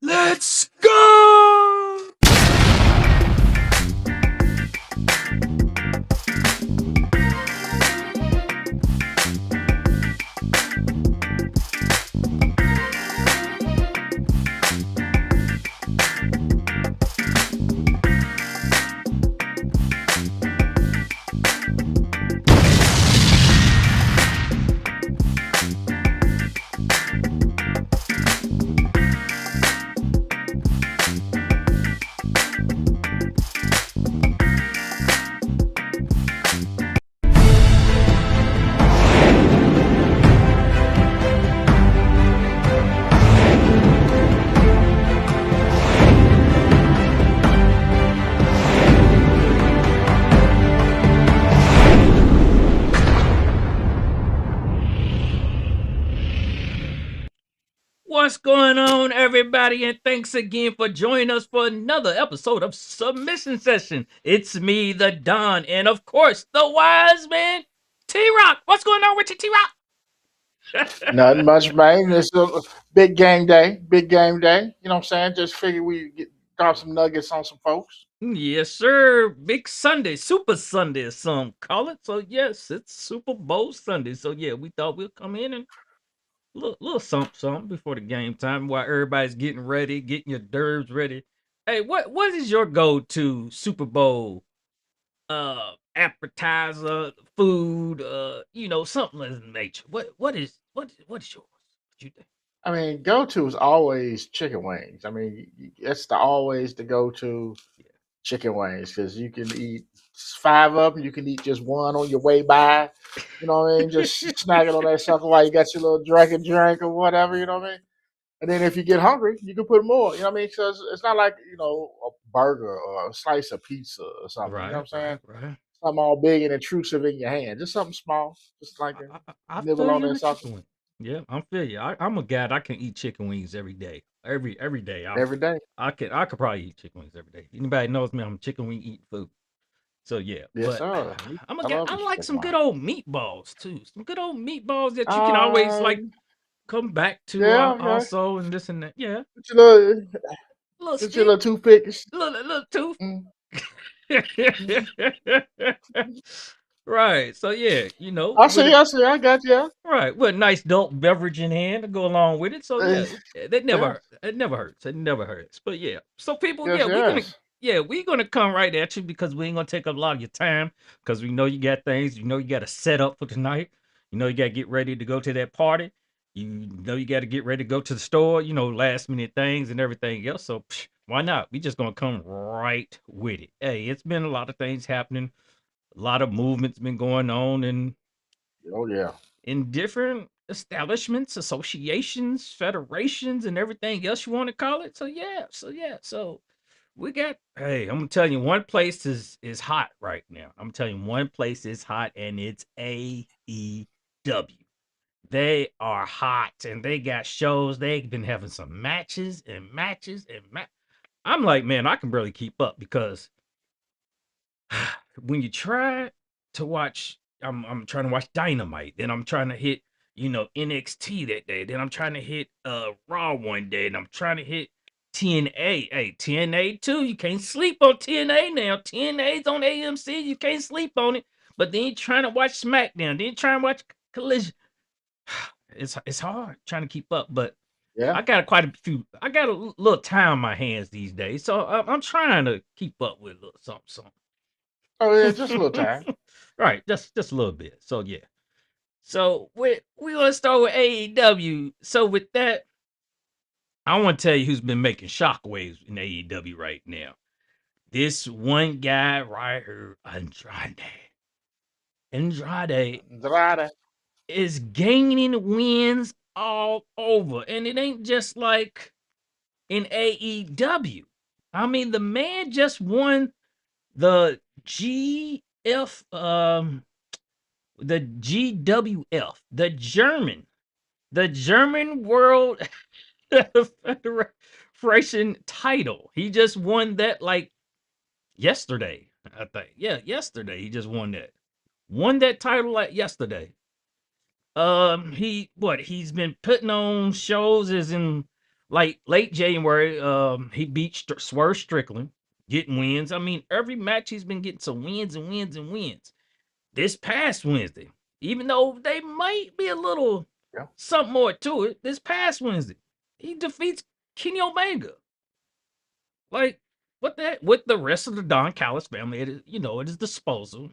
Let's go! What's going on, everybody? And thanks again for joining us for another episode of Submission Session. It's me, the Don, and of course, the wise man, T Rock. What's going on with you, T Rock? Nothing much, man. It's a big game day. Big game day. You know what I'm saying? Just figure drop some nuggets on some folks. Yes, sir. Big Sunday, Super Sunday, as some call it. So, yes, it's Super Bowl Sunday. So, yeah, we thought we'd come in and little something before the game time while everybody's getting ready, getting your nerves ready. Hey, what is your go-to Super Bowl appetizer, food, something of that nature? What is yours? What you think? I mean, go to is always chicken wings. I mean, it's always the go to Yeah. chicken wings because you can eat five of them. You can eat just one on your way by. You know what I mean? Just snagging on that sucker while you got your little drink or whatever. You know what I mean? And then if you get hungry, you can put more. You know what I mean? So it's not like a burger or a slice of pizza or something. You know what I'm saying? Right. Something all big and intrusive in your hand. Just something small, just like a I nibble feel on you that with sucker chicken wings. Yeah, I feel you. I'm a guy that can eat chicken wings every day. Every day. every day. I could probably eat chicken wings every day. Anybody knows me, I'm a chicken wing eating food. So yeah, Yes, but sir. I'm a I guy. love I me some like chicken some wings. good old meatballs too. Some good old meatballs that you can always like Um, come back to yeah. also and this and that. Yeah, Get your little, little get your stick, little toothpick. little tooth. Mm, mm. Right. So yeah, with a I got you. right with a nice adult beverage in hand to go along with it. So Uh, yeah, that yes, never it never hurts. It never hurts. But yeah, so people, yes, yes. we're gonna come right at you because we ain't gonna take up a lot of your time because we know you got things. You got to set up for tonight. You got to get ready to go to that party. You got to get ready to go to the store. Last minute things and everything else. So why not? We just gonna come right with it. Hey, it's been a lot of things happening. A lot of movements been going on, and Oh yeah. in different establishments, associations, federations, and everything else you want to call it. So we got. Hey, I'm gonna tell you, one place is hot right now. I'm telling you, one place is hot, and it's AEW. They are hot, and they got shows. They've been having some matches and matches and I'm like, man, I can barely keep up because when you try to watch, I'm trying to watch Dynamite, then I'm trying to hit, NXT that day, then I'm trying to hit Raw one day, and I'm trying to hit TNA. Hey, TNA too. You can't sleep on TNA now. TNA's on AMC. You can't sleep on it. But then you're trying to watch SmackDown. Then you're trying to watch Collision. It's hard trying to keep up, but Yeah. I got quite a few. I got a little time on my hands these days, so I'm trying to keep up with a little something. Oh yeah. Just a little time. Right, just a little bit. So yeah. So we gonna start with AEW. So with that, I want to tell you who's been making shockwaves in AEW right now. This one guy right here, Andrade. Andrade Andrade. is gaining wins all over, and it ain't just like in AEW. I mean, the man just won the GWF, the German World Federation title. He just won that like yesterday, I think. Yeah, yesterday he just won that. Won that title like yesterday. He's been putting on shows as in like late January. He beat Swerve Strickland, getting wins. I mean, every match he's been getting some wins and wins and wins. This past Wednesday, even though they might be a little Yeah. something more to it, this past Wednesday, he defeats Kenny Omega. Like, what the heck? With the rest of the Don Callis family, at his disposal.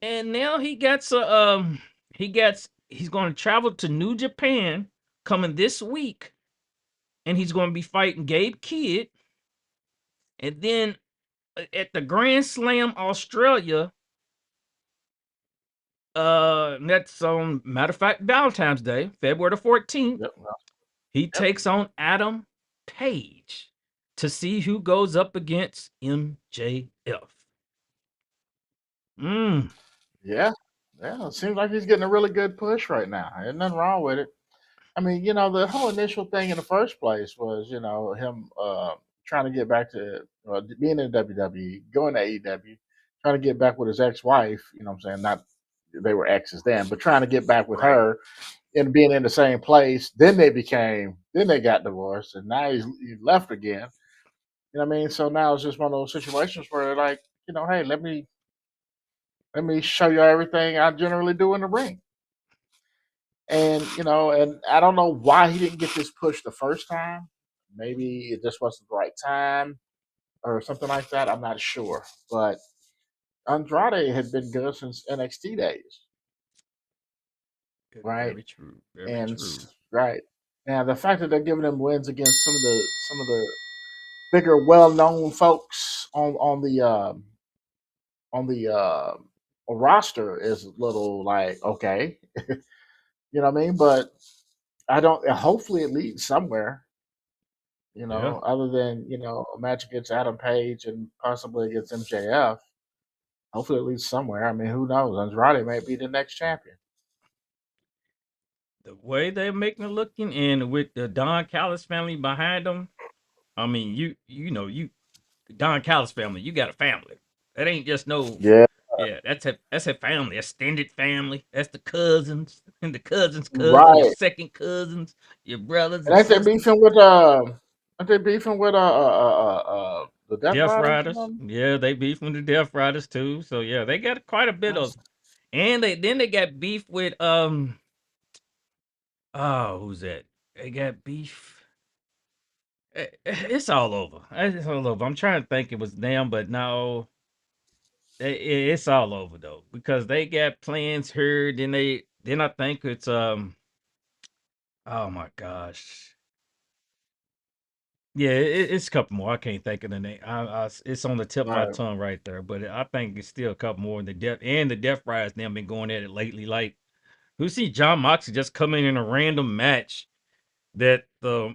And now he's going to travel to New Japan coming this week, and he's going to be fighting Gabe Kidd, and then at the Grand Slam Australia, that's on matter of fact Valentine's Day, February the 14th. Yep. Well, He yep. takes on Adam Page to see who goes up against MJF. Mm, Yeah. Yeah. It seems like he's getting a really good push right now. Ain't nothing wrong with it. I mean, the whole initial thing in the first place was, him trying to get back to being in WWE, going to AEW, trying to get back with his ex-wife. You know what I'm saying? Not they were exes then, but trying to get back with right. her and being in the same place. Then they got divorced, and now he left again. You know what I mean? So now it's just one of those situations where they're like, hey, let me show you everything I generally do in the ring. And I don't know why he didn't get this push the first time. Maybe it just wasn't the right time or something like that. I'm not sure. But Andrade had been good since NXT days, right? Very true. Very And true. right now, the fact that they're giving him wins against some of the bigger, well-known folks on the roster is a little like okay, you know what I mean? But I don't. Hopefully, it leads somewhere. Yeah. Other than a match against Adam Page and possibly against MJF. Hopefully, it leads somewhere. I mean, who knows? Andrade may be the next champion. The way they're making it looking, and with the Don Callis family behind them, I mean, you Don Callis family, you got a family. That ain't just no, Yeah, yeah, that's a family, extended family. That's the cousins and the cousins' cousin, your right. second cousins, your brothers And and ain't they sisters. beefing with Aren't they beefing with the Death Death Riders or Riders, something? yeah, they beef with the Death Riders too. So yeah, they got quite a bit of, That's and they got beef with oh, who's that? They got beef. It's all over. It's all over. I'm trying to think it was them, but no, it's all over though because they got plans here. Then I think it's oh my gosh, yeah, it's a couple more. I can't think of the name. It's on the tip of my right. tongue right there, but I think it's still a couple more. The Death Riders them been going at it lately. Like who see John Moxley just come in a random match that the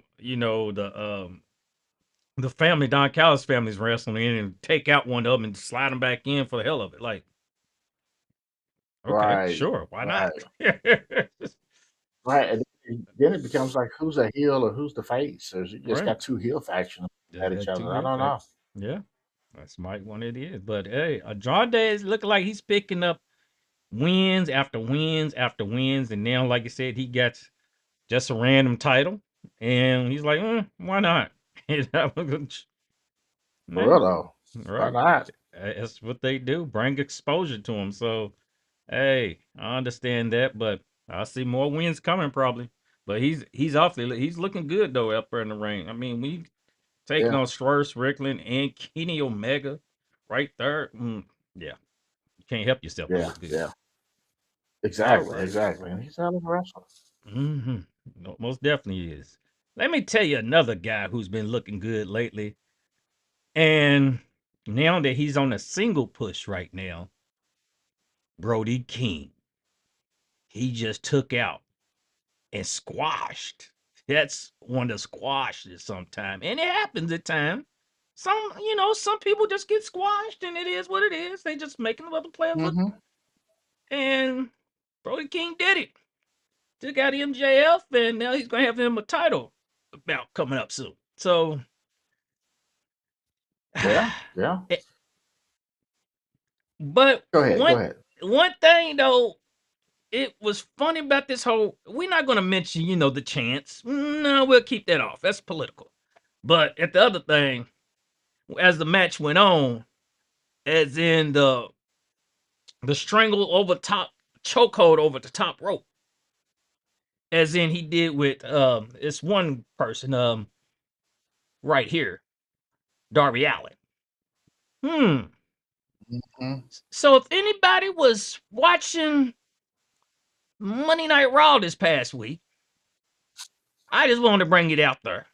family, Don Callis family's wrestling in and take out one of them and slide them back in for the hell of it. Like, okay, Right. sure, why not? Right. Right. And then it becomes like who's a heel or who's the face? Or you just Right. got two heel factions Just at each got two other. I heel don't know. facts. Yeah, that's might one it is. But hey, Andrade is looking like he's picking up wins after wins after wins, and now, like I said, he gets just a random title, and he's like, why not? For Yeah, real though. Why right. not? That's what they do. Bring exposure to him. So hey, I understand that, but I see more wins coming probably. But he's looking good though up there in the ring. I mean, we taking Yeah. on Swerve Strickland and Kenny Omega right there. Yeah, you can't help yourself but Yeah. look good. Yeah. All Exactly. right. Exactly. And he's a hell of a wrestler. Mm-hmm. No, most definitely is. Let me tell you another guy who's been looking good lately. And now that he's on a single push right now, Brody King. He just took out and squashed. That's one to squash it sometime. And it happens at times. Some people just get squashed and it is what it is. They just making the other players look. Mm-hmm. And Brody King did it. Took out MJF and now he's going to have him a title. about coming up soon. So, Yeah, yeah. but Go ahead, go one ahead. one thing though, it was funny about this whole. We're not going to mention, the chants. No, we'll keep that off. That's political. But at the other thing, as the match went on, as in the strangle over top chokehold over the top rope, as in he did with it's one person right here, Darby Allin. Hmm. Mhm. So if anybody was watching Monday Night Raw this past week, I just wanted to bring it out there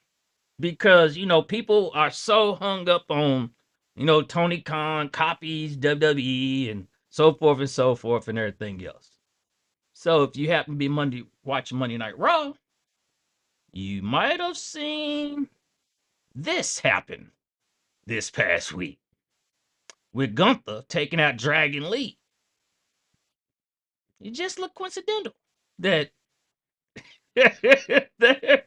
because people are so hung up on Tony Khan copies WWE and so forth and everything else. So if you happen to be watching Monday Night Raw, you might have seen this happen this past week with Gunther taking out Dragon Lee. It just looked coincidental that that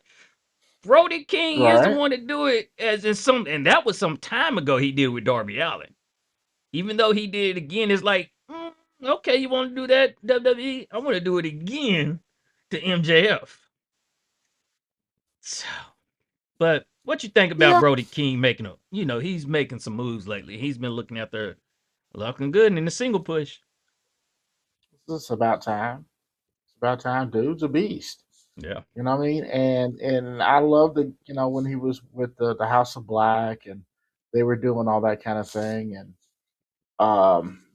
Brody King is the Right. one to do it as in and that was some time ago he did with Darby Allin. Even though he did it again, it's like, okay, you want to do that, WWE? I want to do it again to MJF. So, but what you think about Yeah. Brody King making a, he's making some moves lately. He's been looking out there looking good in the single push. It's about time. It's about time. Dude's a beast. Yeah, You know what I mean? And I love the when he was with the House of Black and they were doing all that kind of thing and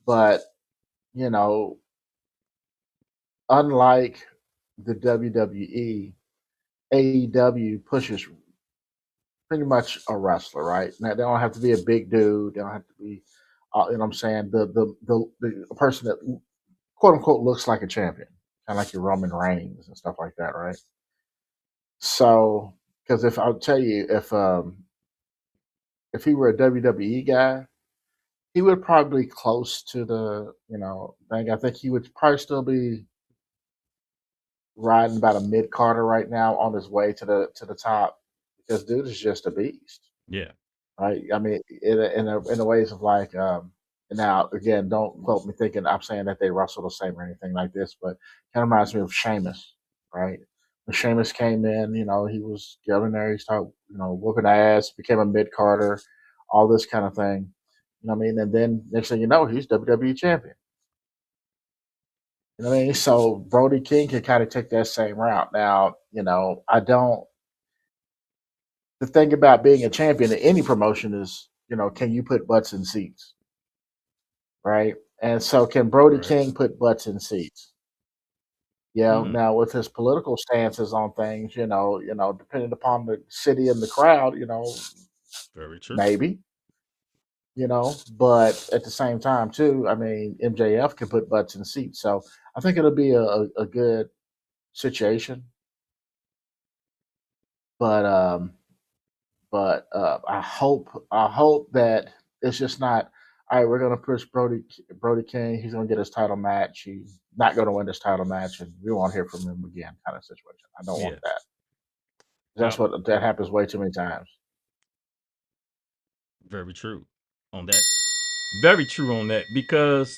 but you know unlike the WWE, AEW pushes pretty much a wrestler, right? Now they don't have to be a big dude. They don't have to be, you know what I'm saying, the person that quote unquote looks like a champion, kind of like your Roman Reigns and stuff like that, right? So, because if I'll tell you, if he were a WWE guy, he would probably be close to the thing. I think he would probably still be riding about a mid Carter right now on his way to the top because dude is just a beast. yeah, Right? I mean, in a ways of like, now again, don't quote me thinking I'm saying that they wrestle the same or anything like this, but kind of reminds me of Sheamus, right? When Sheamus came in, he was getting there, he started, whooping ass, became a mid Carter, all this kind of thing. You know what I mean? And then next thing you know, he's WWE champion. You know what I mean? So Brody King can kind of take that same route. Now, I don't. The thing about being a champion in any promotion is, can you put butts in seats? Right? And so can Brody right. King put butts in seats? Hmm. Now with his political stances on things, depending upon the city and the crowd, Very true. maybe, but at the same time too, I mean, MJF can put butts in seats. So I think it'll be a good situation. But I hope that it's just not. All right, we're gonna push Brody King. He's gonna get his title match. He's not gonna win this title match, and we won't hear from him again. Kind of situation. I don't want Yeah. that. Uh, That's what that happens way too many times. very true on that. Very true on that because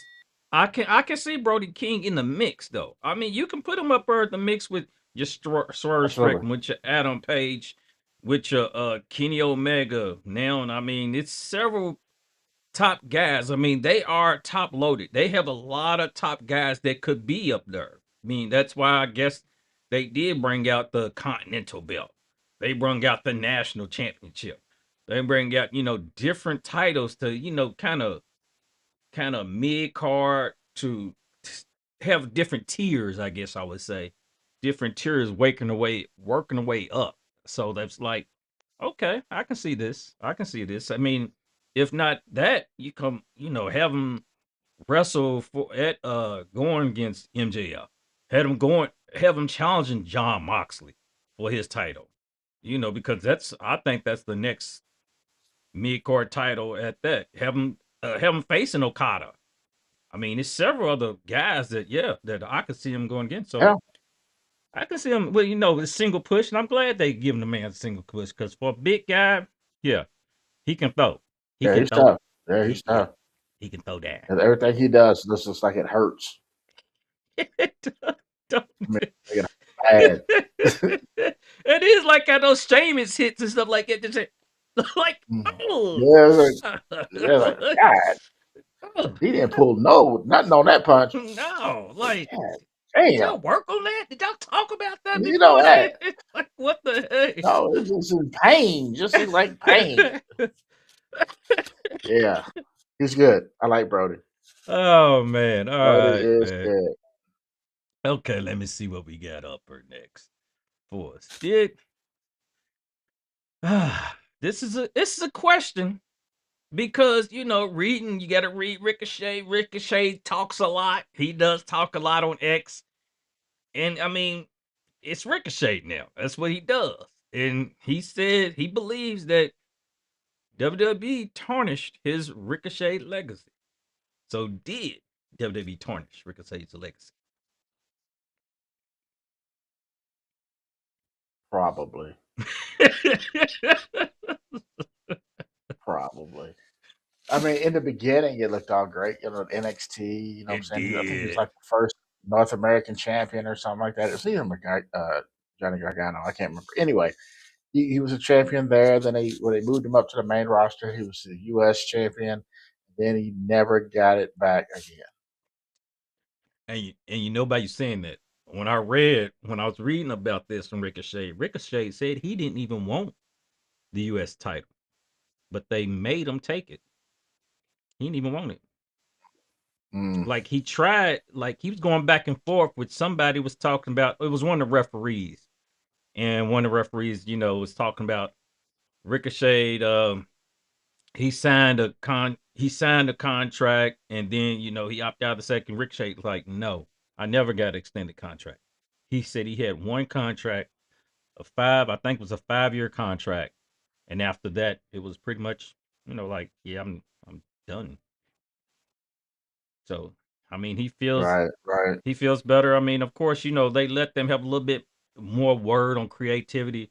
I can see Brody King in the mix though. I mean, you can put him up there in the mix with your Swerve Absolutely. Strickland, with your Adam Page, with your Kenny Omega. Now, I mean, it's several top guys. I mean, they are top loaded. They have a lot of top guys that could be up there. I mean, that's why I guess they did bring out the Continental Belt. They bring out the National Championship. They bring out, different titles to, kind of mid card to have different tiers, I guess I would say. Different tiers working the way up. So that's like, okay, I can see this. I can see this. I mean, if not that, you come, have them wrestle for at going against MJF. Have him challenging John Moxley for his title. Because I think that's the next mid card title at that. Have him facing Okada. I mean, it's several other guys that I could see him going against. So Yeah. I can see him. Well, the single push, and I'm glad they giving the man a single push because for a big guy, yeah, he can throw. He Yeah, can he's throw. tough. Yeah, he's Yeah, tough. he can throw that. And everything he does looks just like it hurts. Don't I mean, it like it bad. is like how those Sheamus hits and stuff like it. Just like, Mhm. oh, Yeah, like God, oh, he didn't pull nothing on that punch. no, like, God did y'all damn, work on that? Did y'all talk about that you know before that. that? It's like, what the No, it's just in pain. Just look like pain. heck? Yeah, he's good. I like Brody. Oh man. All Brody right, is man. good. Okay, let me see what we got up for next for us. Did this is a question because reading, you gotta read Ricochet. Ricochet talks a lot. He does talk a lot on X. And I mean, it's Ricochet now. That's what he does. And he said he believes that WWE tarnished his Ricochet legacy. So did WWE tarnish Ricochet's legacy? Probably, probably. I mean, in the beginning, it looked all great. NXT. You know what I'm It saying? I think he was did. like the first North American champion or something like that. It was either Johnny Gargano. I can't remember. Anyway, he was a champion there. Then when they moved him up to the main roster, he was the U.S. champion. Then he never got it back again. And by you saying that, when I was reading about this from Ricochet, Ricochet said he didn't even want the US title, but they made him take it. He didn't even want it. Mm, Like he tried, like he was going back and forth with somebody was talking about it was one of the referees. And one of the referees, was talking about Ricochet. He signed a contract, and then he opted out the second. Ricochet was like, no, I never got an extended contract. He said he had one contract, I think it was a 5-year contract, and after that, it was pretty much, like, yeah, I'm done. So, I mean, right, right, he feels better. I mean, of course, they let them have a little bit more word on creativity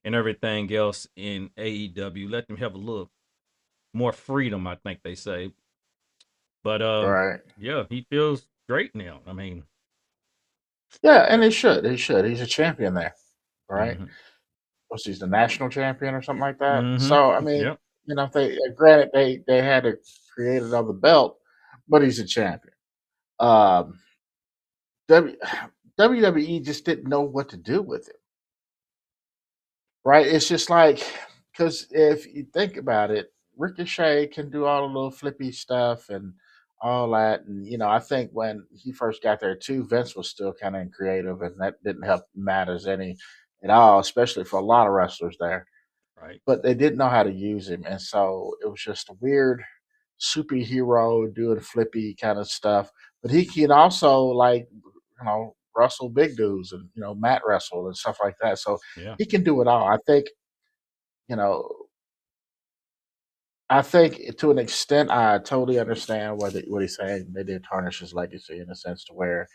and everything else in AEW. Let them have a little more freedom, I think they say. But right. yeah, he feels great now. I mean, Yeah, and he should. He should. He's a champion there, right? mhm, Was he's the national champion or something like that? mhm, So I mean, yep, if they granted they had to create another belt, but he's a champion. Um, w, WWE just didn't know what to do with it, right? It's just like because if you think about it, Ricochet can do all the little flippy stuff and all that, and I think when he first got there too, Vince was still kind of creative, and that didn't help matters any at all, especially for a lot of wrestlers there. right, But they didn't know how to use him, and so it was just a weird superhero doing flippy kind of stuff. But he can also wrestle big dudes and mat wrestle and stuff like that. So yeah, he can do it all. You know I think to an extent I totally understand what he's saying. They did tarnish his legacy in a sense to where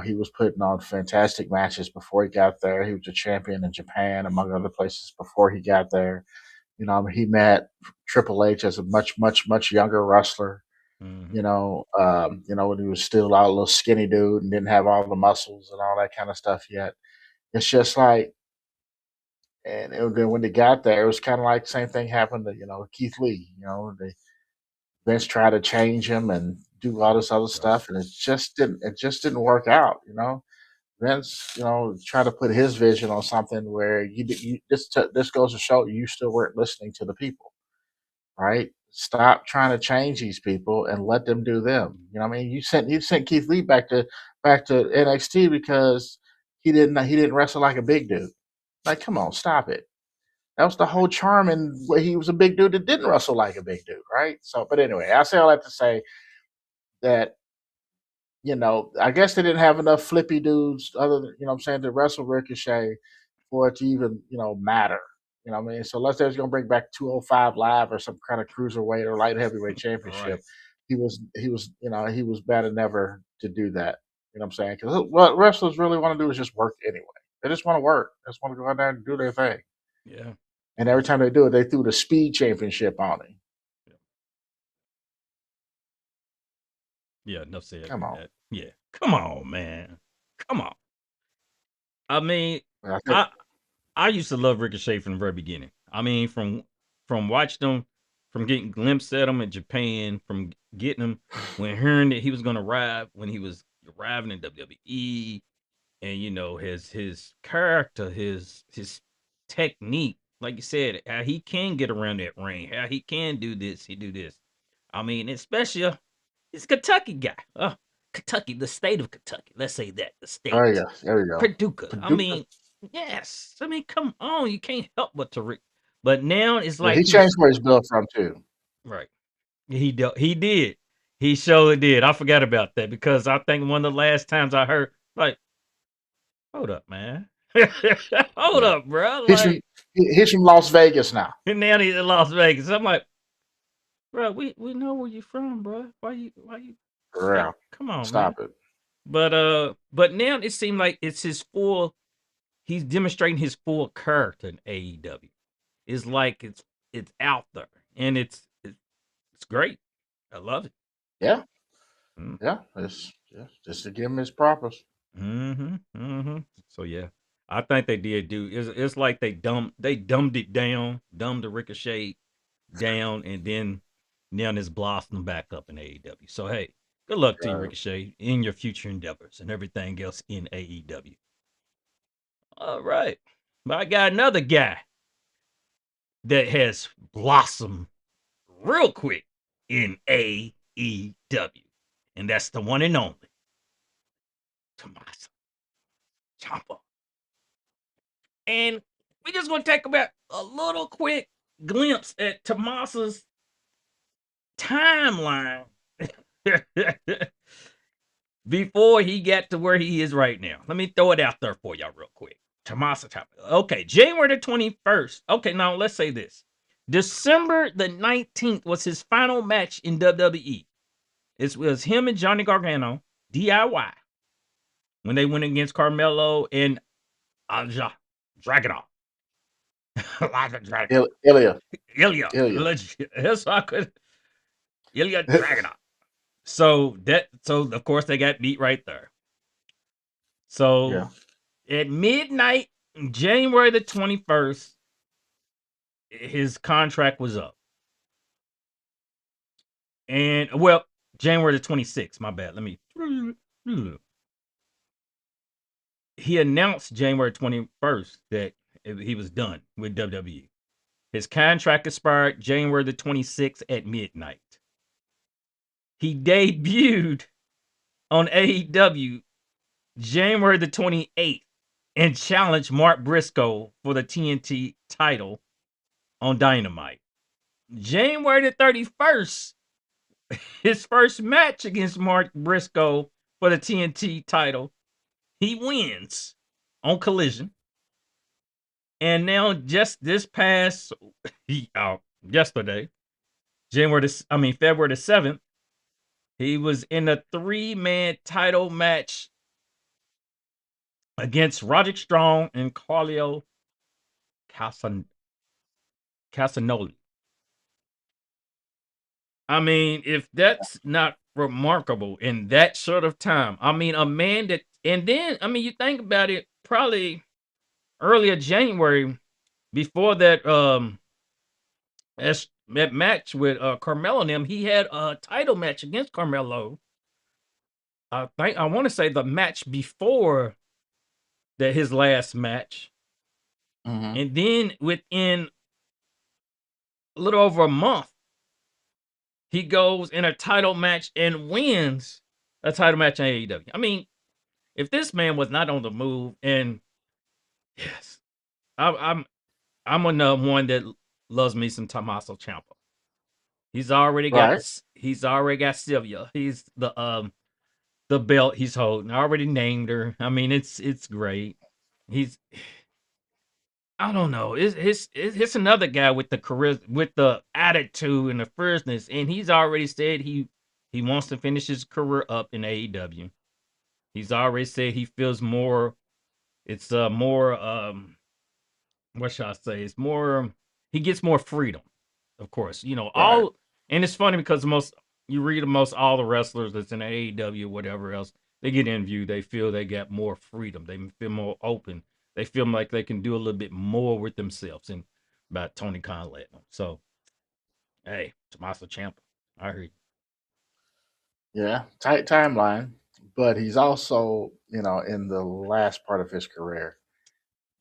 he was putting on fantastic matches before he got there. He was a champion in Japan among other places before he got there. He met Triple H as a much, much, much younger wrestler. hmm When he was still a little skinny dude and didn't have all the muscles and all that kind of stuff yet. It's just like, then when they got there, it was kind of like the same thing happened to Keith Lee. They Vince tried to change him and do all this other right, stuff, and it just didn't work out. Vince, tried to put his vision on something where this goes to show you still weren't listening to the people, right? Stop trying to change these people and let them do them. You know what I mean? You sent Keith Lee back to NXT because he didn't wrestle like a big dude. Like, come on, stop it. That was the whole charm, and where he was a big dude that didn't wrestle like a big dude, right? So, but anyway, I say all that to say that I guess they didn't have enough flippy dudes other than what I'm saying to wrestle Ricochet for it to even matter. You know what I mean? So unless they was gonna bring back 205 live or some kind of cruiserweight or light heavyweight championship, right. he was bad never to do that. You know what I'm saying? Because what wrestlers really want to do is just work anyway. They just want to work. They just want to go out there and do their thing. Yeah. And every time they do it, they threw the speed championship on him. Yeah. Yeah, enough said Come with on. that. Yeah. Come on, man. Come on. I mean, And I think, I I used to love Ricochet from the very beginning. I mean, from watching him, from getting glimpses at him in Japan, from getting him when hearing that he was gonna arrive when he was arriving in WWE, and his character, his technique, like you said, how he can get around that ring, how he can do this, he do this. I mean, especially he's a Kentucky guy. Kentucky, the state of Kentucky. Let's say that the there you state. go. There you go. Paducah. I Paducah. mean, yes. I mean, come on. You can't help but to but now it's Yeah, like he changed he's where he's built from too. right. He did. He surely did. I forgot about that because I think one of the last times I heard, like, hold up, man. Hold Yeah. up, bro. He's from Like, he's from Las Vegas now. and now he's in Las Vegas. I'm like, bro, we know where you from, bro. Why you For like, real. come on, man. Stop it. But now it seemed like it's his full. He's demonstrating his full character in AEW. It's like it's out there, and it's great. I love it. Yeah. Mm, Yeah. It's just to give him his propers. mhm, mhm. So yeah, I think they did do. It's like they dumbed it down, dumbed the Ricochet down, and then now it's blossomed back up in AEW. So hey, good luck to you, Right. Ricochet, in your future endeavors and everything else in AEW. All right, but I got another guy that has blossomed real quick in AEW, and that's the one and only Tommaso Ciampa. And we just gonna take about a little quick glimpse at Tommaso's timeline before he got to where he is right now. Let me throw it out there for y'all real quick. Tommaso Ciampa. Okay, January the 21st. Okay, now let's say this. December the 19th was his final match in WWE. It was him and Johnny Gargano, DIY, when they went against Carmelo and Anja Dragunov. Elijah Dragunov. Ilya. Ilya. Ilya. That's how I could. Ilya Dragunov. So of course they got beat right there. Yeah. So at midnight, January the 21st, his contract was up. And well, January the 26th, my bad. Let me he announced January 21st that he was done with WWE. His contract expired January the 26th at midnight. He debuted on AEW January the 28th and challenged Mark Briscoe for the TNT title on Dynamite. January the 31st, his first match against Mark Briscoe for the TNT title, he wins on Collision. And now, just this past yesterday, February the 7th, he was in a 3-man title match against Roderick Strong and Carlio Casanoli. I mean, if that's not remarkable in that short of time, I mean, a man that, and then, I mean, you think about it, probably earlier January, before that match with Carmelo and him, he had a title match against Carmelo. I want to say the match before that, his last match, Hmm. and then within a little over a month, he goes in a title match and wins a title match in AEW. I mean, if this man was not on the move, and yes, I, I'm I'm another one that loves me some Tommaso Ciampa. Right. He's already got Sylvia. He's the belt he's holding. I already named her. I mean, it's great. He's I don't know. It's another guy with the charisma, with the attitude and the fierceness, and he's already said he wants to finish his career up in AEW. He's already said he feels more. It's more what should I say? It's more he gets more freedom. Of course, Right. all and it's funny because most you read the most all the wrestlers that's in AEW whatever else, they get interviewed, they feel they got more freedom. They feel more open. They feel like they can do a little bit more with themselves and about Tony Khan letting them. So, hey, Tommaso Ciampa. I heard Yeah. Tight timeline, but he's also, in the last part of his career.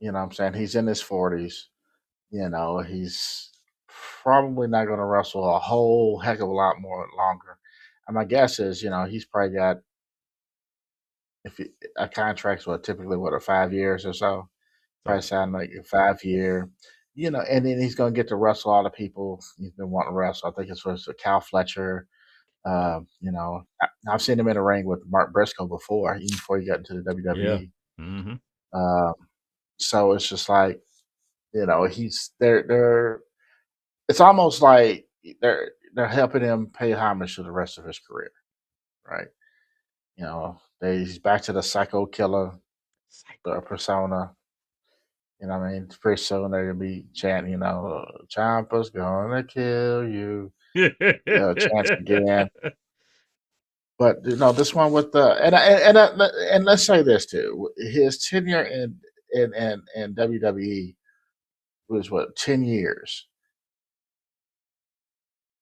You know what I'm saying? He's in his 40s. He's probably not going to wrestle a whole heck of a lot more longer. And my guess is, he's probably got if he, a contract's what typically what, 5 years or so. Probably so. sound like a 5 year. And then he's going to get to wrestle all the people he's been wanting to wrestle. I think it's was Cal Fletcher. I've seen him in a ring with Mark Briscoe before, even before he got into the Yeah. WWE. Mm-hmm. Um, so it's just like he's they're it's almost like they're helping him pay homage to the rest of his career, right? He's back to the psycho killer Psycho. persona. You know what I mean? Pretty soon they're gonna be chanting, Champa's gonna kill you, chants again. But this one with the and let's say this too, his tenure in WWE was what 10 years.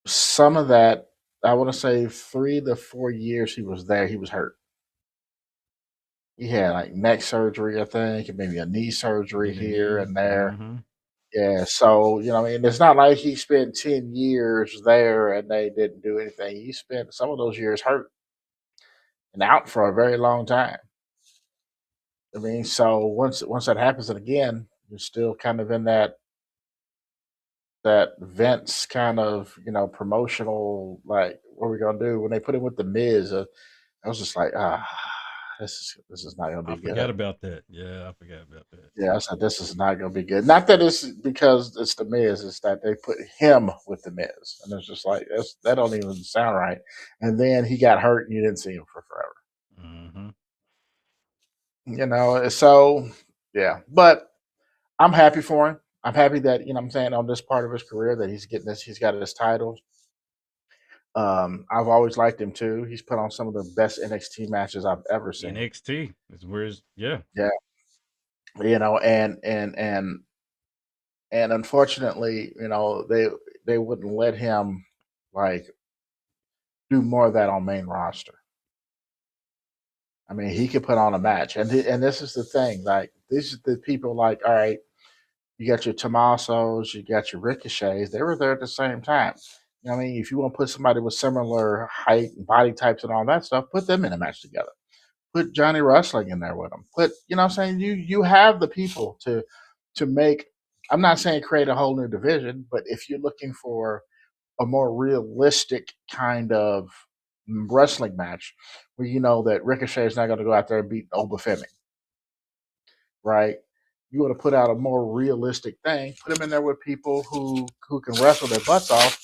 Some of that, I want to say 3 to 4 years he was there, he was hurt. He had like neck surgery, I think, and maybe a knee surgery Bend the here knee. and there. Mm-hmm. Yeah, so I mean, it's not like he spent 10 years there and they didn't do anything. He spent some of those years hurt and out for a very long time. I mean, so once that happens, and again, you're still kind of in that Vince kind of promotional, like what are we gonna do when they put him with the Miz? I was just like, this is not gonna I be forgot good. about that. Yeah, I forgot about that. Yeah, I said this is not gonna be good. Not that it's because it's the Miz, it's that they put him with the Miz, and it's just like that don't even sound right. And then he got hurt, and you didn't see him for forever. Mm-hmm. So yeah, but I'm happy for him. I'm happy that I'm saying on this part of his career that he's getting this. He's got his titles. I've always liked him too. He's put on some of the best NXT matches I've ever seen. NXT is where yeah. Yeah, and unfortunately, they wouldn't let him like do more of that on main roster. I mean, he could put on a match, and this is the thing. Like, these are the people. Like, all right, you got your Tommasos, you got your Ricochets. They were there at the same time. I mean, if you want to put somebody with similar height and body types and all that stuff, put them in a match together. Put Johnny Wrestling in there with them. What I'm saying? You have the people to make. I'm not saying create a whole new division, but if you're looking for a more realistic kind of wrestling match, where you know that Ricochet is not going to go out there and beat Obafemi, right? You want to put out a more realistic thing. Put them in there with people who can wrestle their butts off,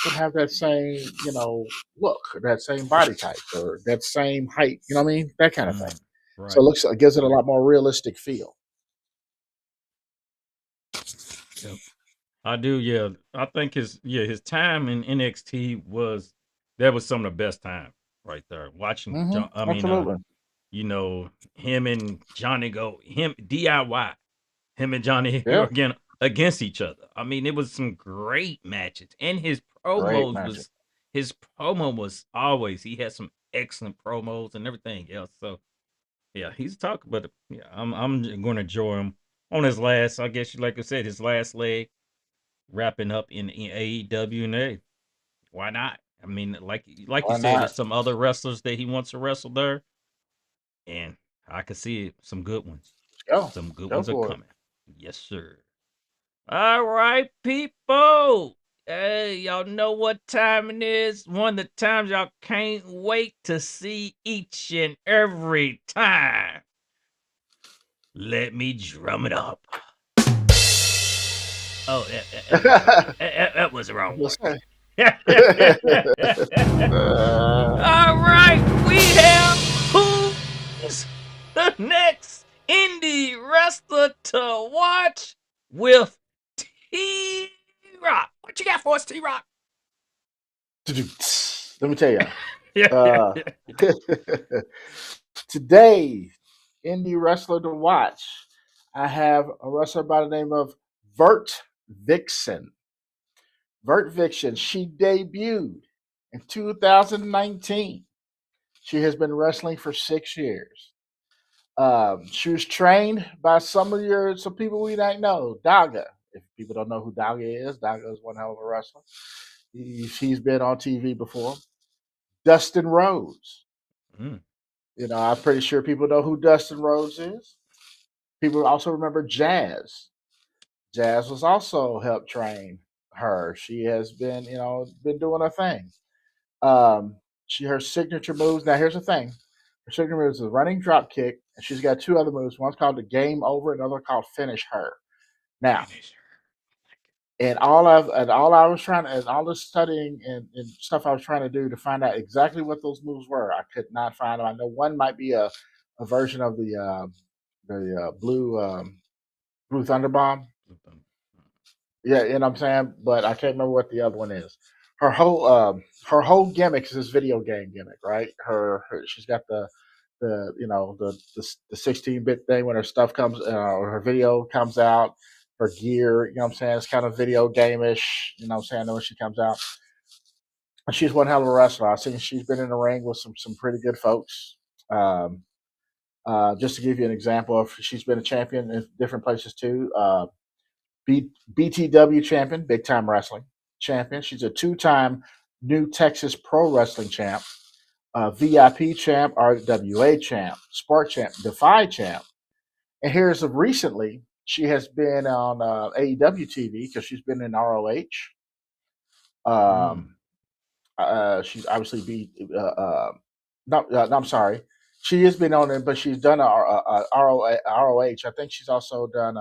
but have that same look, or that same body type, or that same height. You know what I mean? That kind of thing. Mm. So Right. it gives it a lot more realistic feel. Yep. I do, yeah. I think his time in NXT that was some of the best time right there. Watching John, I mean, Absolutely. him and Johnny him DIY, him and Johnny go Yeah. again against each other. I mean, it was some great matches, and Great matches. his promo was always he had some excellent promos and everything else. So yeah, he's talking, but yeah, I'm going to enjoy him on his last. I guess like I said, his last leg wrapping up in AEW and why not? I mean, like you Why said, not? there's some other wrestlers that he wants to wrestle there, and I could see some good ones. Let's go. Some good Go ones are for it. coming. Yes, sir. All right, people. Hey, y'all know what time it is. One of the times y'all can't wait to see each and every time. Let me drum it up. Oh, that was wrong. That was the wrong one. Let's say. All right, we have who is the next indie wrestler to watch with T Rock. What you got for us, T Rock? Let me tell you. Yeah, yeah, Uh, yeah. today, indie wrestler to watch. I have a wrestler by the name of Vert Vixen. Vert Vixen. She debuted in 2019. She has been wrestling for 6 years. She was trained by some people we might know. Daga. If people don't know who Daga is one hell of a wrestler. He's been on TV before. Dustin Rhodes. Mm. I'm pretty sure people know who Dustin Rhodes is. People also remember Jazz. Jazz was also helped train her. She has been doing her thing. Um, her signature moves. Now here's the thing: her signature moves is a running drop kick, and she's got two other moves. One's called the game over, another called finish her. Now, Finisher. all I was trying and all the studying and stuff I was trying to do to find out exactly what those moves were, I could not find them. I know one might be a version of the blue thunder bomb. Yeah, you know what I'm saying? But I can't remember what the other one is. Her whole gimmick is this video game gimmick, right? She's got the 16-bit thing when her stuff comes or her video comes out, her gear, you know what I'm saying? It's kind of video game-ish, you know what I'm saying, when she comes out. And she's one hell of a wrestler. I think she's been in the ring with some pretty good folks. Um, just to give you an example of, she's been a champion in different places too. BTW champion, big time wrestling champion. She's a two-time New Texas Pro Wrestling champ, VIP champ, RWA champ, Spark champ, Defy champ. And here's recently, she has been on AEW TV because she's been in ROH. Mm. Um, she's obviously beat. No, I'm sorry. She has been on it, but she's done ROH. I think she's also done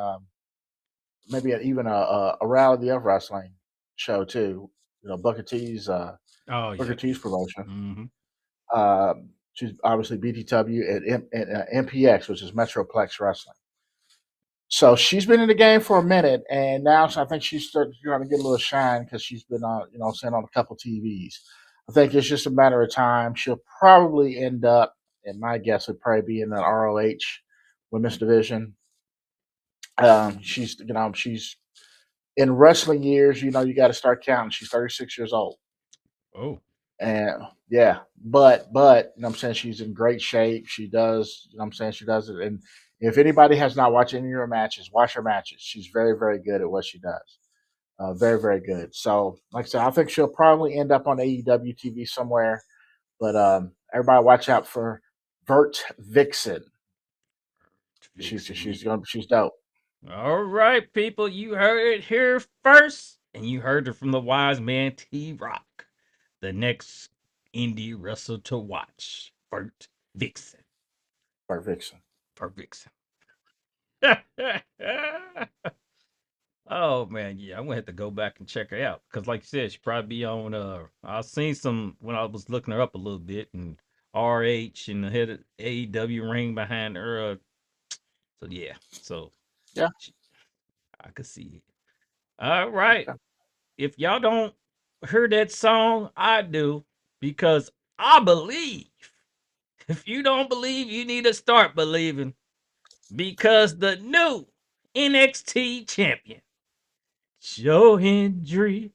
maybe even a Rally of Wrestling show too. Oh, Booker yeah. T's promotion. Mm-hmm. She's obviously BTW and MPX, which is Metroplex Wrestling. So she's been in the game for a minute, and now I think she's starting to get a little shine because she's been on, saying on a couple TVs. I think it's just a matter of time. She'll probably end up, and my guess would probably be in the ROH Women's Division. She's in wrestling years. You got to start counting. She's 36 years old. Oh. And yeah, but you know what I'm saying, she's in great shape. She does, you know what I'm saying, she does it. And if anybody has not watched any of her matches, watch her matches. She's very, very good at what she does. Very, very good. So, like I said, I think she'll probably end up on AEW TV somewhere. But everybody, watch out for Vert Vixen. Vixen. She's dope. All right, people, you heard it here first, and you heard it from the wise man T Rock. The next indie wrestler to watch, Bert Vixen. Vert Vixen. Bert Vixen. Oh man, yeah, I'm gonna have to go back and check her out because, like you said, she probably be on. I've seen some when I was looking her up a little bit, and RH and the head of AEW ring behind her. So yeah, so Yeah. she, I could see it. All right, Okay. if y'all don't hear that song, I do because I believe. If you don't believe, you need to start believing because the new NXT champion, Joe Hendry.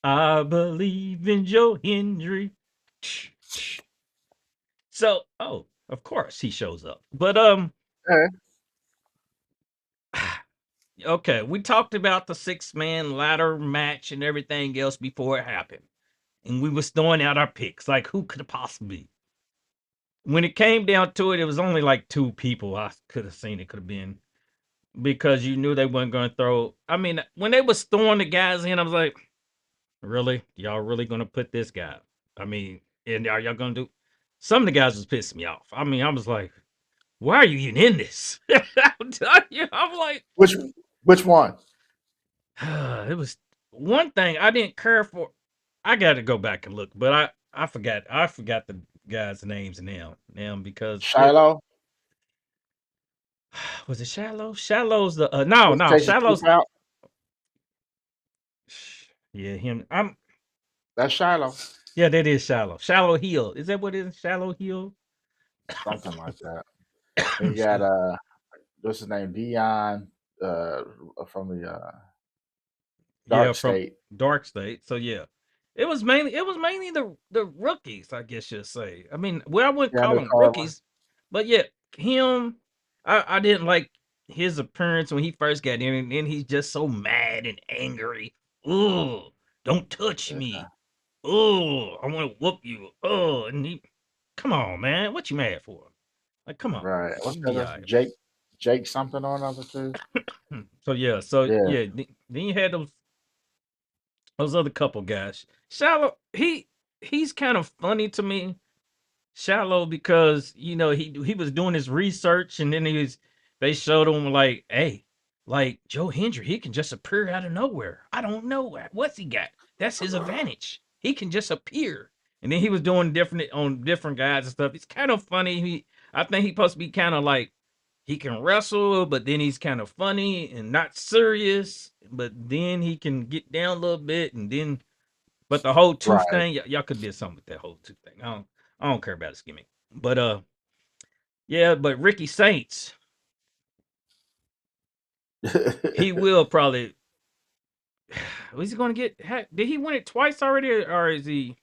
I believe in Joe Hendry. So, oh, of course he shows up. But All right. okay, we talked about the 6-man ladder match and everything else before it happened. And we was throwing out our picks, like who could it possibly be? When it came down to it, it was only like two people I could have seen it could have been because you knew they weren't going to throw. I mean, when they was throwing the guys in, I was like, really? Y'all really gonna put this guy? I mean, and are y'all gonna do? Some of the guys was pissing me off. I mean, I was like, why are you even in this? I'm telling you, I'm like, Which which one? it was one thing I didn't care for. I got to go back and look, but I forgot. I forgot the guys' names now because it Shiloh, was it Shallow. Shallow's the no he no takes his Shallow's teeth out. yeah him. I'm That's Shiloh, yeah that is Shallow. Shallow Hill, is that what it is? Shallow Hill. something like that. And you got Excuse me. what's his name, Dion, uh, from the Yeah, Dark from State. Dark State. So yeah, it was mainly the rookies, I guess you'd say. I mean, well, I wouldn't call Keanu them Carver. rookies, but yeah, him. I didn't like his appearance when he first got in, and then he's just so mad and angry. Oh, don't touch Yeah, me. Oh, I want to whoop you. Oh, and he, come on, man, what you mad for? Like, come on, right. What's you the be other alright. Jake something or another too? So Yeah. yeah, then you had those other couple guys. Shallow, he's kind of funny to me. Shallow because he was doing his research and then they showed him like, hey, like Joe Hendry, he can just appear out of nowhere. I don't know what's he got. That's his advantage. He can just appear. And then he was doing different on different guys and stuff. It's kind of funny. I think he's supposed to be kind of like he can wrestle, but then he's kind of funny and not serious. But then he can get down a little bit, and then but the whole tooth Right. thing, y'all could did something with that whole tooth thing. I don't care about his gimmick. But yeah, but Ricky Saints, he will probably. Was he going to get? Did he win it twice already, or is he?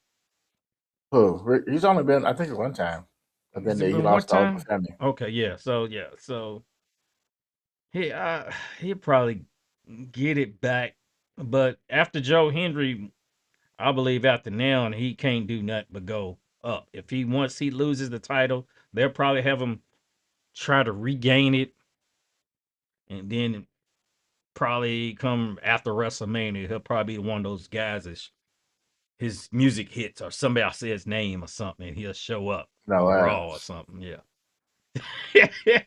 Who? He's only been, I think, one time, and Has then it he been one lost to time? Femi. Okay, so he'll probably get it back. But after Joe Hendry, I believe after now, and he can't do nothing but go up. If he once he loses the title, they'll probably have him try to regain it, and then probably come after WrestleMania, he'll probably be one of those guys that his music hits or somebody else say his name or something, and he'll show up No, on Raw or something. Yeah.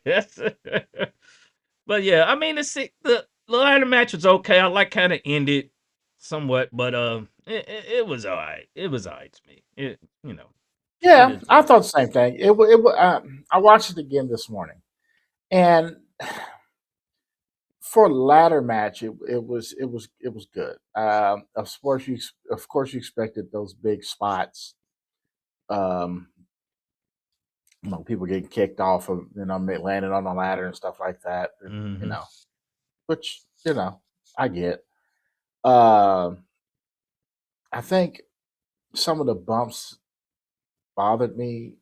Yes. But yeah, I mean, the ladder match was okay. I like kind of ended somewhat, but it was all right. It was all right to me. It yeah, is I what it thought is. the same thing. I watched it again this morning, and for ladder match, it was good. Of course you expected those big spots. Um, people getting kicked off of landing on the ladder and stuff like that. And, Mm-hmm. which I get. Um, I think some of the bumps bothered me.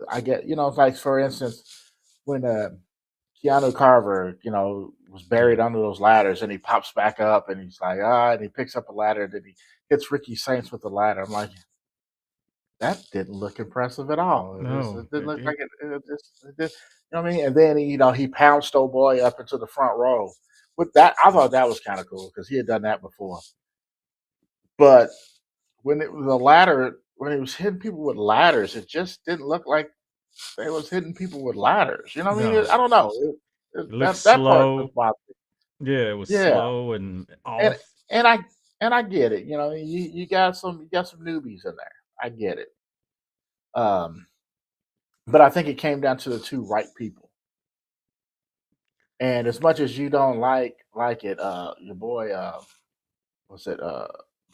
I get, like for instance, when Keanu Carver, was Yeah. buried under those ladders and he pops back up and he's like, and he picks up a ladder and then he hits Ricky Saints with the ladder. I'm like, that didn't look impressive at all. No, It didn't look like it you know what I mean? And then he pounced old boy up into the front row. With that, I thought that was kind of cool because he had done that before. But when it was a ladder, when he was hitting people with ladders, it just didn't look like they was hitting people with ladders. You know what I mean? no. I don't know. It looks That part was slow. bothered me. Yeah, it was Yeah, slow and and off. and I and I get it. You got some newbies in there. I get it. Um, but I think it came down to the two right people. And as much as you don't like it, your boy, what's it,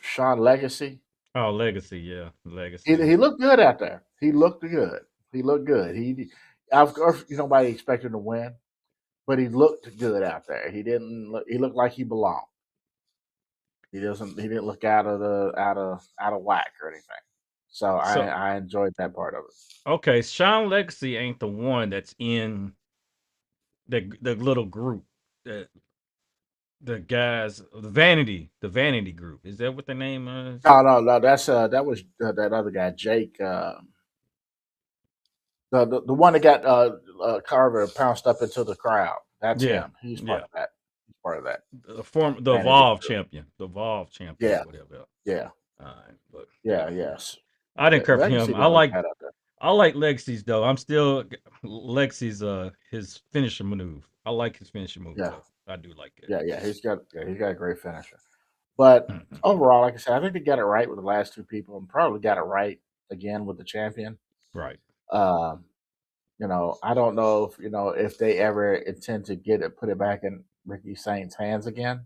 Sean Legacy, Oh, Legacy, yeah, he Legacy. he looked good out there. He looked good. He looked good. Of course, nobody expected him to win, but he looked good out there. He didn't. He looked like he belonged. He doesn't. He didn't look out of whack or anything. So I So I enjoyed that part of it. okay, Sean Legacy ain't the one that's in the little group, the the guys, the Vanity group. Is that what the name is? No, no, no. That was that other guy, Jake. The one that got Carver pounced up into the crowd. That's Yeah, him. He's part yeah. of that. He's part of that The vanity Evolve group. champion, the Evolve champion, or Yeah, whatever. yeah, All right, but yeah, yeah, yes. I didn't care for Legacy him. I didn't look like bad out there. I like Legacy's though. I'm still Legacy's his finisher move. I like his finisher move Yeah, though. I do like it. yeah. He's got a great finisher. But Mm-mm. overall, like I said, I think they got it right with the last two people, and probably got it right again with the champion. Right. Um, I don't know if if they ever intend to put it back in Ricky Saint's hands again,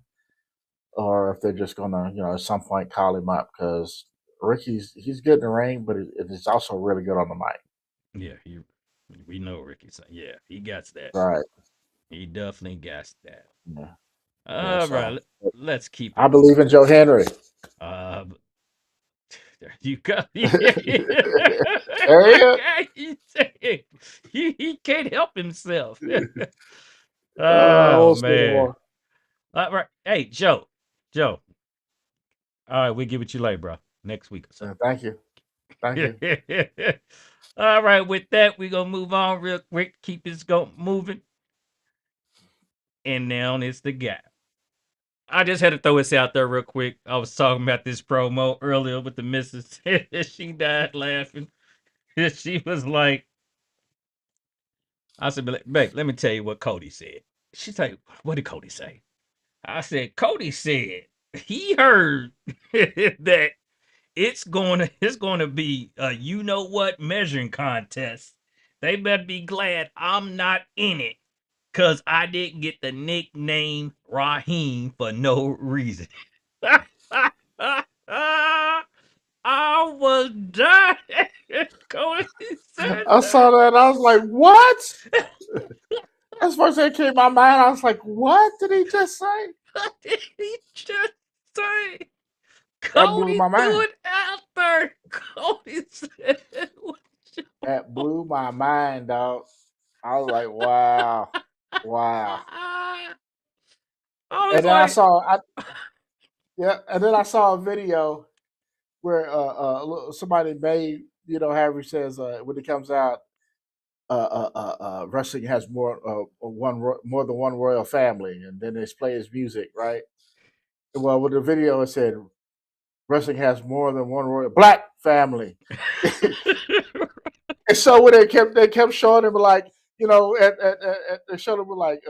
or if they're just gonna at some point call him up because he's good in the ring, but he's also really good on the mic. Yeah, we know Ricky. Yeah, he got that. Right. He definitely got that. Yeah. Yeah. All right, So let's keep I it. believe in Joe Henry. Uh, there you go. There you He he can't help himself. go. Oh We'll see man. more. All right. Hey, Joe. Joe. All right, we'll get with you later, bro. Next week or Thank you. Thank you. so. All right, with that, we're gonna move on real quick. Keep this moving. And now it's the guy. I just had to throw this out there real quick. I was talking about this promo earlier with the missus. She died laughing. She was like, I said, babe, let me tell you what Cody said. She's like, what did Cody say? I said, Cody said he heard that it's gonna be a you know what measuring contest. They better be glad I'm not in it. Cause I didn't get the nickname Raheem for no reason. I was dying. Cody said I saw that. that. I was like, what? That's the first thing that came to my mind. I was like, what did he just say? What did he just say? That blew Cody my threw mind. it out there. Cody said, what you That blew my mind, dog. I was like, wow, wow. I was And then I like, saw, yeah, and then I saw a video where somebody made, Harry says when it comes out, wrestling has more than one royal family, and then they play his music, right? Well, with the video, it said wrestling has more than one royal black family. And so when they kept showing him like they showed him like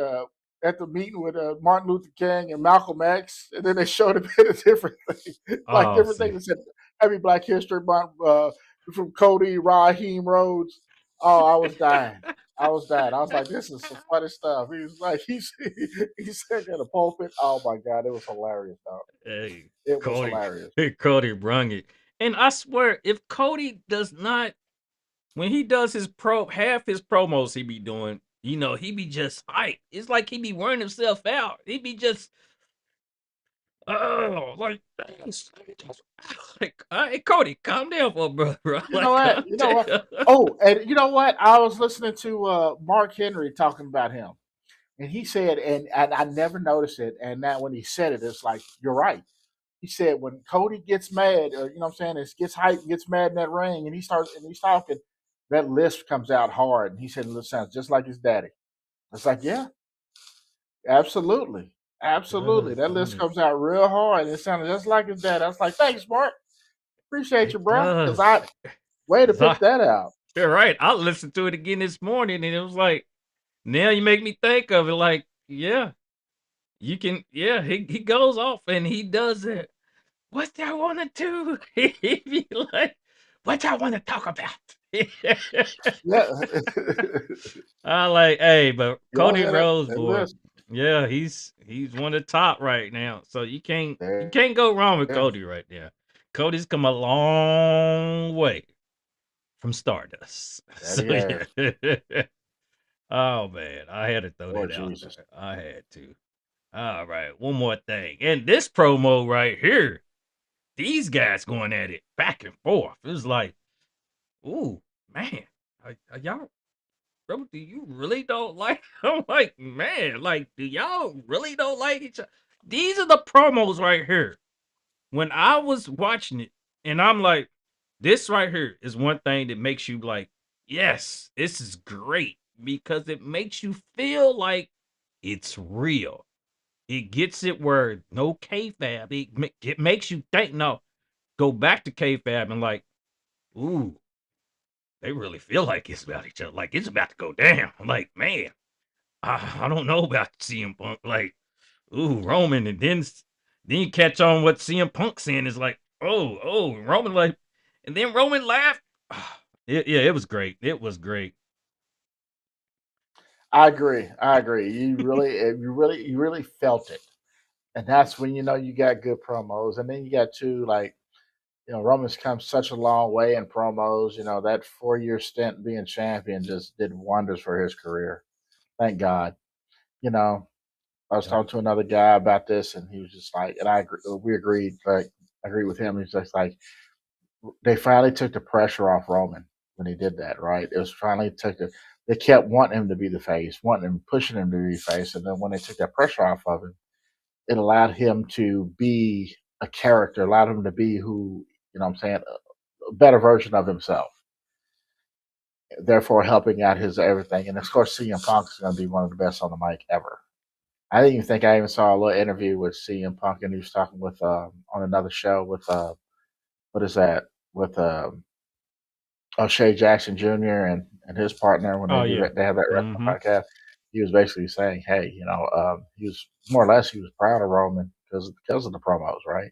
at the meeting with Martin Luther King and Malcolm X, and then they showed him in a different thing, like oh, different see. things that said Happy Black History Month from Cody Raheem Rhodes. Oh, I was dying. I was dying. I was like, this is some funny stuff. He was like, he's sitting in the pulpit. Oh my god, it was hilarious, dog. Hey, It was Cody, hilarious. Cody brung it. And I swear, if Cody does not, when he does half his promos he be doing, he be just hype. It's like he be wearing himself out. He be just, oh, like, like, hey, Cody, calm down for a brother, bro. You know Like, what? calm You know what? down. Oh, and you know what? I was listening to Mark Henry talking about him, and he said, and I never noticed it, and now when he said it, it's like you're right. He said when Cody gets mad, or what I'm saying, is gets hyped, gets mad in that ring, and he's talking, that lisp comes out hard, and he said it sounds just like his daddy. It's like, yeah, absolutely, It absolutely. does, That don't list it? comes out real hard, and it sounded just like his dad. I was like, thanks, Mark. Appreciate It you, bro. Because does. I way to 'Cause pick that out. you're right. I listened to it again this morning, and it was like, now you make me think of it. Like, yeah, you can. Yeah, he goes off and he does it. What I want to do? He be like, what I want to talk about? Yeah. I like, hey, but Y'all Cody hear that? Rose, That boy, list. yeah, he's one of the top right now. So you There can't go wrong with it is. Cody right now. Cody's come a long way from Stardust. That So he has. yeah. Oh man, I had to throw Lord that out Jesus. there. I had to. All right, one more thing. And this promo right here, these guys going at it back and forth. It was like, ooh, man, are y'all, bro, do you really don't like? I'm like, man, like, do y'all really don't like each other? These are the promos right here. When I was watching it, and I'm like, this right here is one thing that makes you like, yes, this is great because it makes you feel like it's real. It gets it where no kayfabe. It makes you think. No, go back to kayfabe and like, ooh, they really feel like it's about each other. Like it's about to go down. Like man, I don't know about CM Punk. Like, ooh, Roman, and then you catch on what CM Punk saying is like, oh, Roman like, and then Roman laughed. Yeah, it was great. It was great. I agree. I agree. You really felt it, and that's when you know you got good promos, and then you got two like Roman's come such a long way in promos. You know that 4 year stint being champion just did wonders for his career. Thank God. You know, I was Yep. talking to another guy about this, and he was just like, and I agree, we agreed. Like, I agree with him. He's just like, they finally took the pressure off Roman when he did that. Right? It was finally took the. They kept wanting him to be the face, wanting him, pushing him to be face, and then when they took that pressure off of him, it allowed him to be a character, allowed him to be who what I'm saying, a better version of himself. Therefore, helping out his everything, and of course, CM Punk is going to be one of the best on the mic ever. I didn't even think I even saw a little interview with CM Punk, and he was talking with on another show with what is that with O'Shea Jackson Jr. and his partner when they Oh do yeah. that. They have that wrestling Mm-hmm. podcast. He was basically saying, "Hey, he was more or less he was proud of Roman because of the promos, right?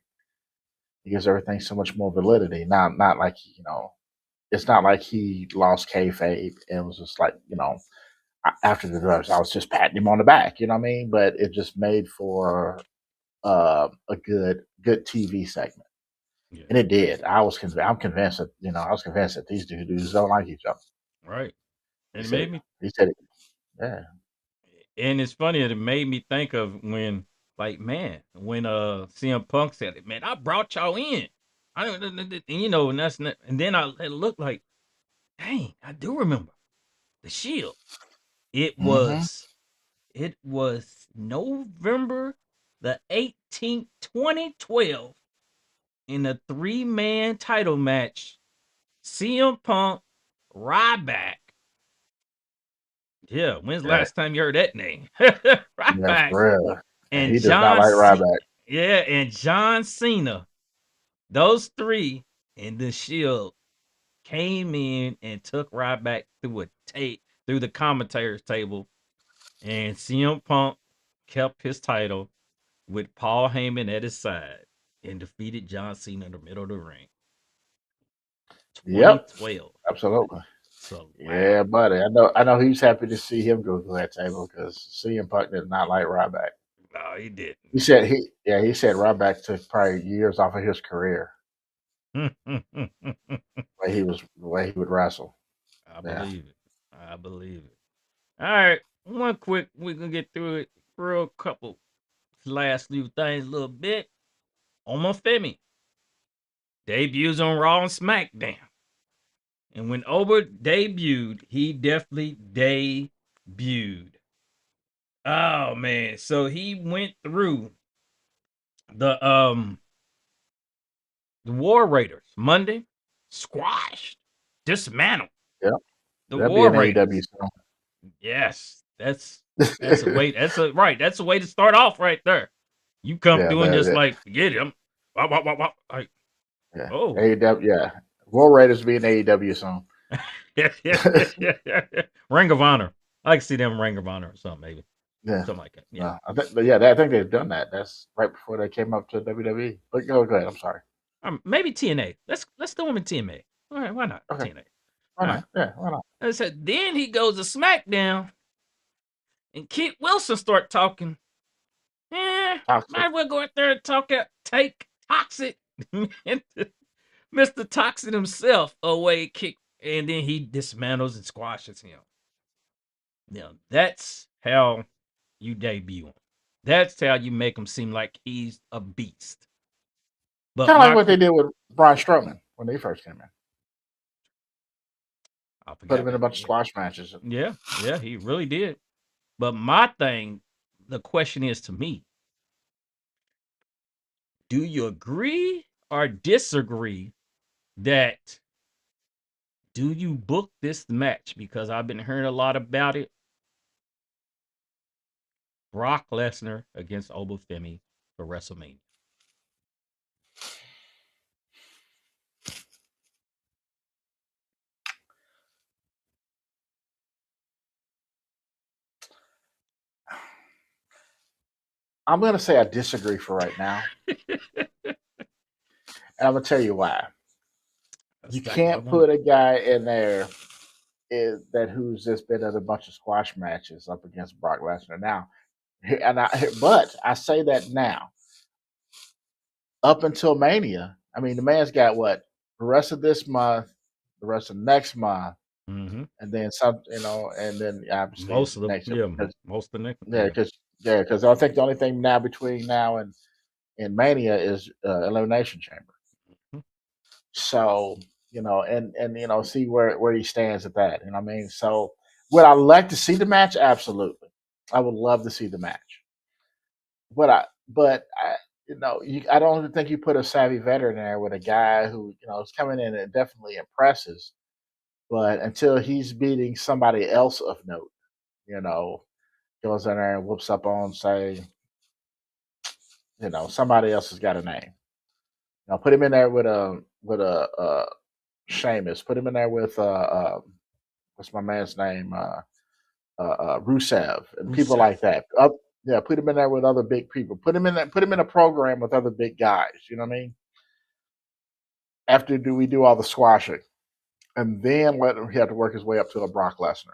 He gives everything so much more validity. Not like it's not like he lost kayfabe and was just like after the drugs, I was just patting him on the back. You know what I mean? But it just made for a good TV segment, Yeah. and it did. I'm convinced that I was convinced that these two dudes don't like each other. Right. He And it said made it. me He said it. Yeah. and it's funny that it made me think of when, like, man, when CM Punk said it, man, I brought y'all in. I don't, and, and that's not, and then it looked like, dang, I do remember the Shield. It Mm-hmm. was, it was November the 18th, 2012, in a 3-man title match. CM Punk, Ryback. Yeah, when's the Yeah. last time you heard that name? Yeah. Ryback For real. And and he does not like Ryback. Yeah, and John Cena. Those three in the Shield came in and took Ryback through a tape through the commentators table, and CM Punk kept his title with Paul Heyman at his side and defeated John Cena in the middle of the ring. Yep. 2012. Absolutely. So Yeah, wow. buddy. I know he's happy to see him go through that table because CM Punk did not like Ryback. No, he didn't. He said Ryback took probably years off of his career the way he would wrestle. I Yeah. believe it. I believe it. All right, one quick. We're gonna get through it. Real couple last few things, a little bit. Omofemi debuts on Raw and SmackDown, and when Ober debuted, he definitely debuted. Oh man, so he went through the um the War Raiders Monday, squashed, dismantled Yep. the That'll be War an AEW Raiders. Yes, that's a soon. way. That's a right. That's a way to start off right there. You come Yeah, through and just like get him. Wop, wop, wop, wop. Like, yeah. oh, AEW, yeah. War Raiders be in AEW soon. Ring of Honor. I can see them Ring of Honor or something, maybe Yeah. something like that. Yeah, No, I think they've done that. That's right before they came up to WWE. But go ahead. I'm sorry. maybe TNA. Let's do him in TNA. All right, why not Okay. TNA? Why All right. not? Yeah, why not? I said then he goes to SmackDown and Kit Wilson start talking. Toxic. Might as well go out there and take Toxic. Mr. Toxic himself away kick, and then he dismantles and squashes him. Now that's how you debut him. That's how you make him seem like he's a beast. But Kind of like my what they did with Braun Strowman when they first came in. I Put forgot him in a about bunch that. of Yeah, squash matches. yeah, he really did. But my thing, the question is to me: do you agree or disagree that do you book this match? Because I've been hearing a lot about it. Brock Lesnar against Obafemi for WrestleMania. I'm going to say I disagree for right now. And I'm going to tell you why. You exactly what I can't wanted. put a guy in there who's just been at a bunch of squash matches up against Brock Lesnar. Now, but I say that now, up until Mania, I mean, the man's got what, the rest of this month, the rest of next month, Hmm. and then some, and then obviously Most of the next year yeah, because most of the next yeah, because I think the only thing now between now and Mania is Elimination Chamber. Mhm. So and see where he stands at that. You know what I mean? So would I like to see the match? Absolutely, I would love to see the match. But I don't think you put a savvy veteran there with a guy who is coming in and definitely impresses, but until he's beating somebody else of note, you know, goes in there and whoops up on say, somebody else has got a name. Put him in there with a Sheamus. Put him in there with what's my man's name? Rusev and people Rusev. like that. Yeah, put him in there with other big people. Put him in that. Put him in a program with other big guys. You know what I mean? After we do all the squashing, and then let him have to work his way up to a Brock Lesnar.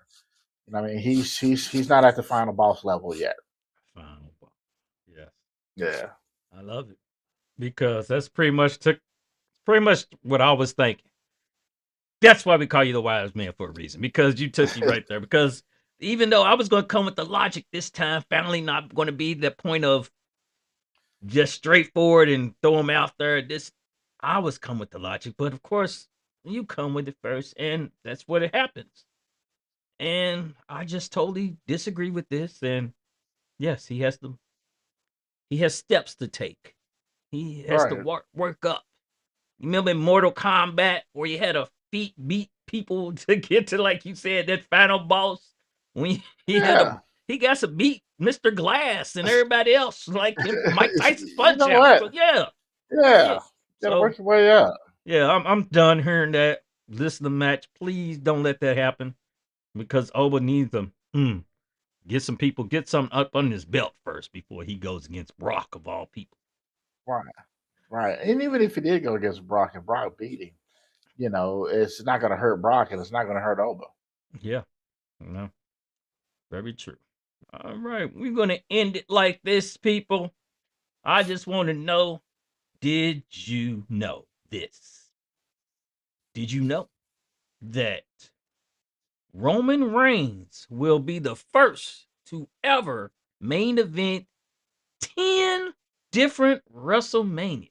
You know what I mean? He's not at the final boss level yet. Final boss. Yes, Yeah. I love it because that's pretty much what I was thinking. That's why we call you the wise man for a reason, because you took me right there. Because even though I was going to come with the logic this time, finally not going to be the point of just straightforward and throw them out there. I was come with the logic, but of course you come with it first, and that's what it happens. And I just totally disagree with this. And yes, he has steps to take. He has to Right. work up. You remember in Mortal Kombat where you had to beat people to get to, like you said, that final boss? When he had Yeah. he got to beat Mr. Glass and everybody else, like him from Mike Tyson's You Punch know Out. what? So yeah, yeah. Yeah. Got to So work your way up. yeah, I'm done hearing that. Listen to the match. Please don't let that happen because Oba needs them. Get some people, get something up on his belt first before he goes against Brock of all people. Right. Right. And even if he did go against Brock and Brock beat him, it's not going to hurt Brock and it's not going to hurt Oba. Yeah, no, very true. All right, we're gonna end it like this, people. I just want to know: did you know this? Did you know that Roman Reigns will be the first to ever main event 10 different WrestleManias?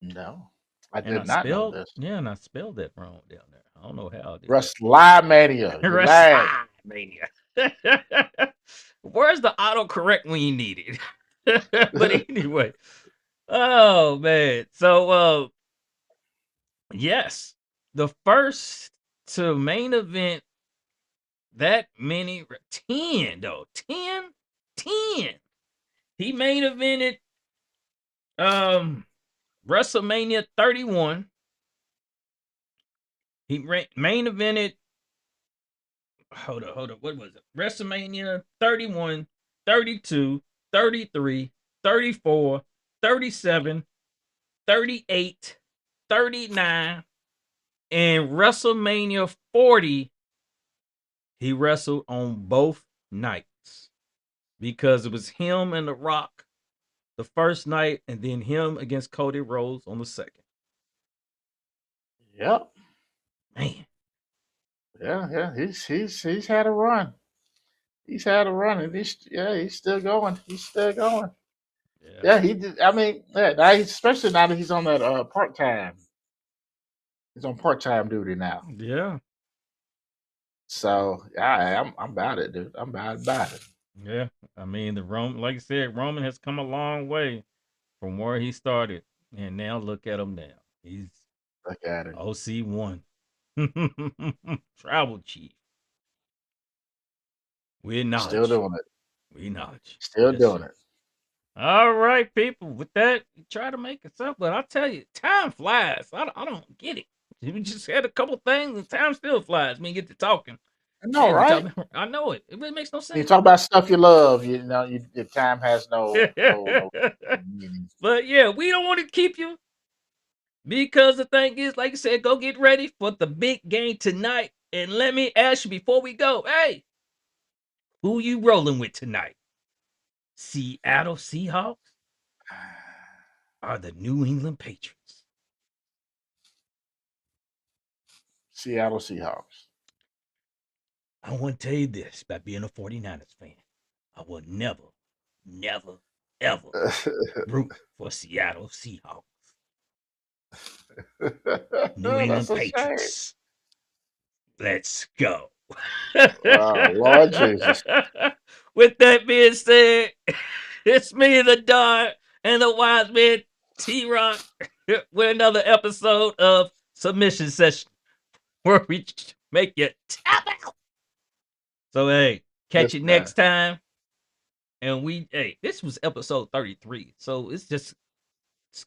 No, I And did not know this. I spelled that wrong down there. I don't know how I did that. WrestleMania. You lied. WrestleMania. Where's the autocorrect when you need it? But anyway, oh man. So yes, the first to main event that many 10 though. 10? 10. He main evented um WrestleMania 31. He main evented, hold up. What was it? WrestleMania 31, 32, 33, 34, 37, 38, 39, and WrestleMania 40. He wrestled on both nights because it was him and The Rock the first night, and then him against Cody Rhodes on the second. Yep. Man, Yeah, yeah. He's had a run. He's had a run, and he's still going. He's still going. yeah, Yeah, he did. I mean, yeah, especially now that he's on that part time. He's on part time duty now. yeah, So yeah, I'm about it, dude. I'm about it. yeah. I mean, the Roman, like I said, Roman has come a long way from where he started, and now look at him now. He's Look at him. OC1, travel chief. We Still acknowledge. doing it. We acknowledge. Still Yes, doing sir. it. All right, people. With that, we try to make it simple, but I tell you, time flies. I don't get it. We just had a couple things, and time still flies when you get to talking. I know, Man, we talk. right? I know it. It really makes no You sense. talk about stuff you love. Your time has no meaning. But yeah, we don't want to keep you Because the thing is, like I said, go get ready for the big game tonight. And let me ask you before we go, hey, who you rolling with tonight? Seattle Seahawks or the New England Patriots? Seattle Seahawks. I want to tell you this by being a 49ers fan. I will never, never, ever root for Seattle Seahawks. New England That's a shame. Patriots. Let's go. Oh, Lord Jesus. With that being said, it's me, the Don, and the wise man, T Rock, with another episode of Submission Session where we make you tap out. So, hey, catch Yes, you man. next time. And hey, this was episode 33. So it's just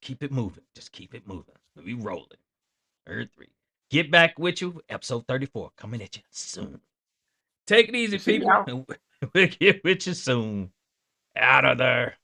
keep it moving. Just keep it moving. We rolling. 33. Get back with you. Episode 34 coming at you soon. Take it easy, See, people. And we'll get with you soon. Out of there.